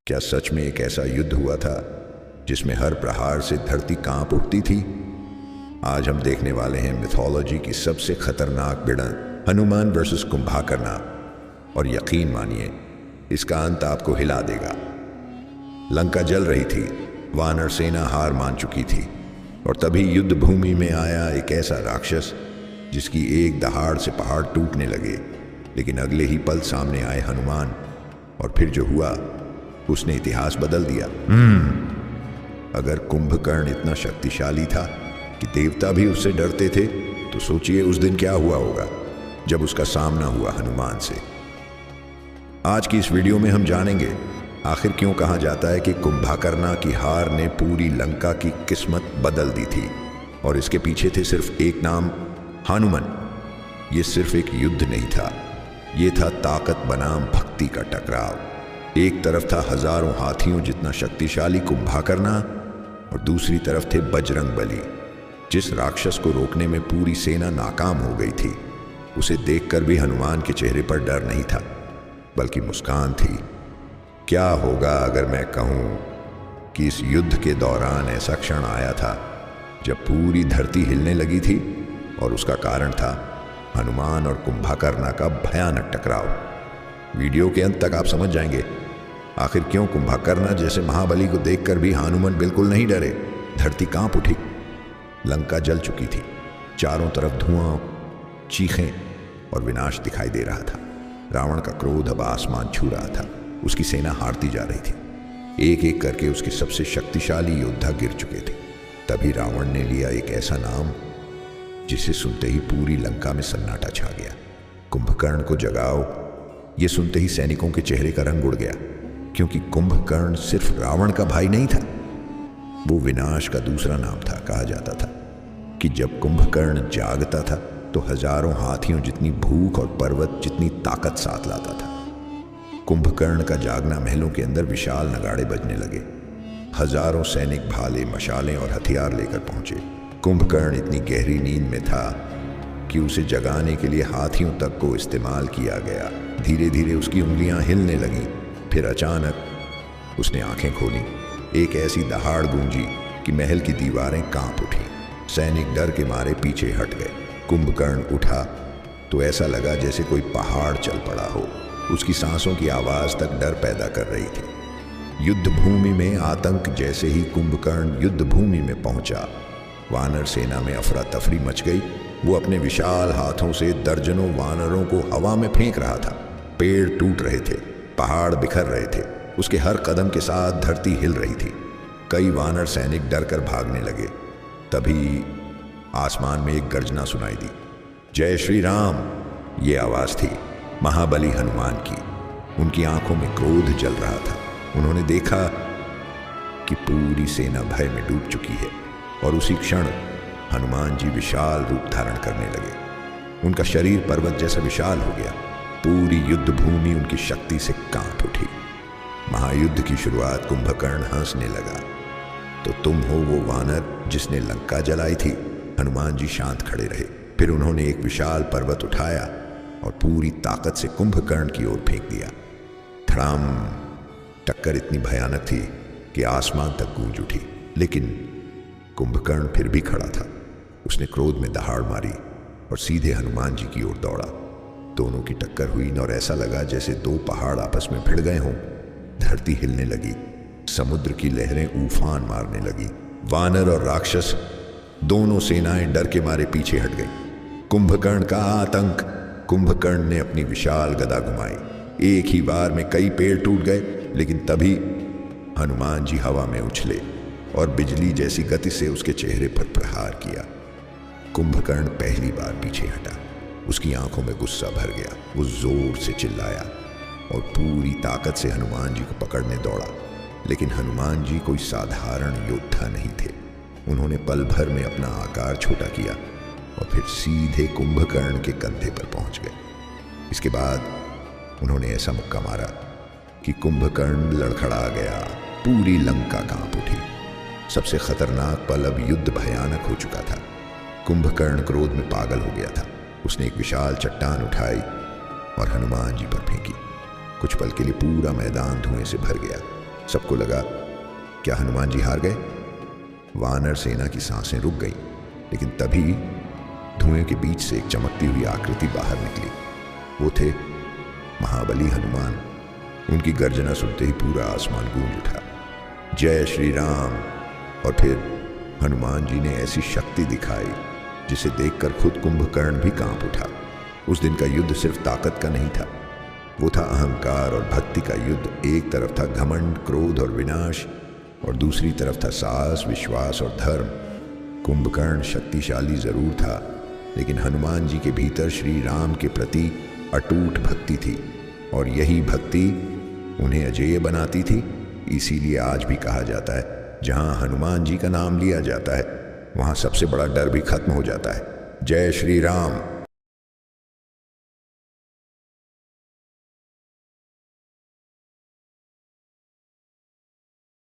क्या सच में एक ऐसा युद्ध हुआ था जिसमें हर प्रहार से धरती कांप उठती थी? आज हम देखने वाले हैं मिथोलॉजी की सबसे खतरनाक भिड़ंत, हनुमान वर्सेस कुंभकर्ण। और यकीन मानिए, इसका अंत आपको हिला देगा। लंका जल रही थी, वानर सेना हार मान चुकी थी, और तभी युद्ध भूमि में आया एक ऐसा राक्षस जिसकी एक दहाड़ से पहाड़ टूटने लगे। लेकिन अगले ही पल सामने आए हनुमान, और फिर जो हुआ उसने इतिहास बदल दिया। अगर कुंभकर्ण इतना शक्तिशाली था कि देवता भी उससे डरते थे, तो सोचिए उस दिन क्या हुआ होगा जब उसका सामना हुआ हनुमान से। आज की इस वीडियो में हम जानेंगे आखिर क्यों कहा जाता है कि कुंभकर्ण की हार ने पूरी लंका की किस्मत बदल दी थी। और इसके पीछे थे सिर्फ एक नाम, हनुमान। ये सिर्फ एक युद्ध नहीं था, ये था ताकत बनाम भक्ति का टकराव। एक तरफ था हजारों हाथियों जितना शक्तिशाली कुंभकर्ण, और दूसरी तरफ थे बजरंग बली, जिस राक्षस को रोकने में पूरी सेना नाकाम हो गई थी। उसे देखकर भी हनुमान के चेहरे पर डर नहीं था, बल्कि मुस्कान थी। क्या होगा अगर मैं कहूं कि इस युद्ध के दौरान ऐसा क्षण आया था जब पूरी धरती हिलने लगी थी, और उसका कारण था हनुमान और कुंभकर्ण का भयानक टकराव। वीडियो के अंत तक आप समझ जाएंगे आखिर क्यों कुंभकर्ण जैसे महाबली को देखकर भी हनुमान बिल्कुल नहीं डरे। धरती कांप उठी, लंका जल चुकी थी, चारों तरफ धुआं, चीखें और विनाश दिखाई दे रहा था। रावण का क्रोध अब आसमान छू रहा था, उसकी सेना हारती जा रही थी। एक एक करके उसके सबसे शक्तिशाली योद्धा गिर चुके थे। तभी रावण ने लिया एक ऐसा नाम जिसे सुनते ही पूरी लंका में सन्नाटा छा गया। कुंभकर्ण को जगाओ। ये सुनते ही सैनिकों के चेहरे का रंग उड़ गया, क्योंकि कुंभकर्ण सिर्फ रावण का भाई नहीं था, वो विनाश का दूसरा नाम था। कहा जाता था कि जब कुंभकर्ण जागता था तो हजारों हाथियों जितनी भूख और पर्वत जितनी ताकत साथ लाता था। कुंभकर्ण का जागना महलों के अंदर विशाल नगाड़े बजने लगे। हजारों सैनिक भाले, मशालें और हथियार लेकर पहुंचे। कुंभकर्ण इतनी गहरी नींद में था कि उसे जगाने के लिए हाथियों तक को इस्तेमाल किया गया। धीरे धीरे उसकी उंगलियां हिलने लगीं। फिर अचानक उसने आंखें खोली। एक ऐसी दहाड़ गूंजी कि महल की दीवारें कांप उठी। सैनिक डर के मारे पीछे हट गए। कुंभकर्ण उठा तो ऐसा लगा जैसे कोई पहाड़ चल पड़ा हो। उसकी सांसों की आवाज तक डर पैदा कर रही थी। युद्ध भूमि में आतंक। जैसे ही कुंभकर्ण युद्ध भूमि में पहुंचा, वानर सेना में अफरा तफरी मच गई। वो अपने विशाल हाथों से दर्जनों वानरों को हवा में फेंक रहा था। पेड़ टूट रहे थे, पहाड़ बिखर रहे थे, उसके हर कदम के साथ धरती हिल रही थी। कई वानर सैनिक डर कर भागने लगे। तभी आसमान में एक गर्जना सुनाई दी। जय श्री राम, ये आवाज थी महाबली हनुमान की। उनकी आंखों में क्रोध जल रहा था। उन्होंने देखा कि पूरी सेना भय में डूब चुकी है, और उसी क्षण हनुमान जी विशाल रूप धारण करने लगे। उनका शरीर पर्वत जैसा विशाल हो गया। पूरी युद्ध भूमि उनकी शक्ति से कांप उठी। महायुद्ध की शुरुआत कुंभकर्ण हंसने लगा। तो तुम हो वो वानर जिसने लंका जलाई थी? हनुमान जी शांत खड़े रहे। फिर उन्होंने एक विशाल पर्वत उठाया और पूरी ताकत से कुंभकर्ण की ओर फेंक दिया। धड़ाम! टक्कर इतनी भयानक थी कि आसमान तक गूंज उठी। लेकिन कुंभकर्ण फिर भी खड़ा था। उसने क्रोध में दहाड़ मारी और सीधे हनुमान जी की ओर दौड़ा। दोनों की टक्कर हुई और ऐसा लगा जैसे दो पहाड़ आपस में भिड़ गए हों। धरती हिलने लगी, समुद्र की लहरें उफान मारने लगी। वानर और राक्षस दोनों सेनाएं डर के मारे पीछे हट गई। कुंभकर्ण का आतंक। कुंभकर्ण ने अपनी विशाल गदा घुमाई। एक ही बार में कई पेड़ टूट गए। लेकिन तभी हनुमान जी हवा में उछले और बिजली जैसी गति से उसके चेहरे पर प्रहार किया। कुंभकर्ण पहली बार पीछे हटा। उसकी आंखों में गुस्सा भर गया। वो जोर से चिल्लाया और पूरी ताकत से हनुमान जी को पकड़ने दौड़ा। लेकिन हनुमान जी कोई साधारण योद्धा नहीं थे। उन्होंने पल भर में अपना आकार छोटा किया और फिर सीधे कुंभकर्ण के कंधे पर पहुंच गए। इसके बाद उन्होंने ऐसा मुक्का मारा कि कुंभकर्ण लड़खड़ा गया। पूरी लंका कांप उठी। सबसे खतरनाक पल, अब युद्ध भयानक हो चुका था। कुंभकर्ण क्रोध में पागल हो गया था। उसने एक विशाल चट्टान उठाई और हनुमान जी पर फेंकी। कुछ पल के लिए पूरा मैदान धुएं से भर गया। सबको लगा क्या हनुमान जी हार गए। वानर सेना की सांसें रुक गईं, लेकिन तभी धुएं के बीच से एक चमकती हुई आकृति बाहर निकली। वो थे महाबली हनुमान। उनकी गर्जना सुनते ही पूरा आसमान गूंज उठा, जय श्री राम। और फिर हनुमान जी ने ऐसी शक्ति दिखाई जिसे देखकर खुद कुंभकर्ण भी कांप उठा। उस दिन का युद्ध सिर्फ ताकत का नहीं था, वो था अहंकार और भक्ति का युद्ध। एक तरफ था घमंड, क्रोध और विनाश, और दूसरी तरफ था साहस, विश्वास और धर्म। कुंभकर्ण शक्तिशाली जरूर था, लेकिन हनुमान जी के भीतर श्री राम के प्रति अटूट भक्ति थी, और यही भक्ति उन्हें अजेय बनाती थी। इसीलिए आज भी कहा जाता है, जहां हनुमान जी का नाम लिया जाता है वहां सबसे बड़ा डर भी खत्म हो जाता है। जय श्री राम।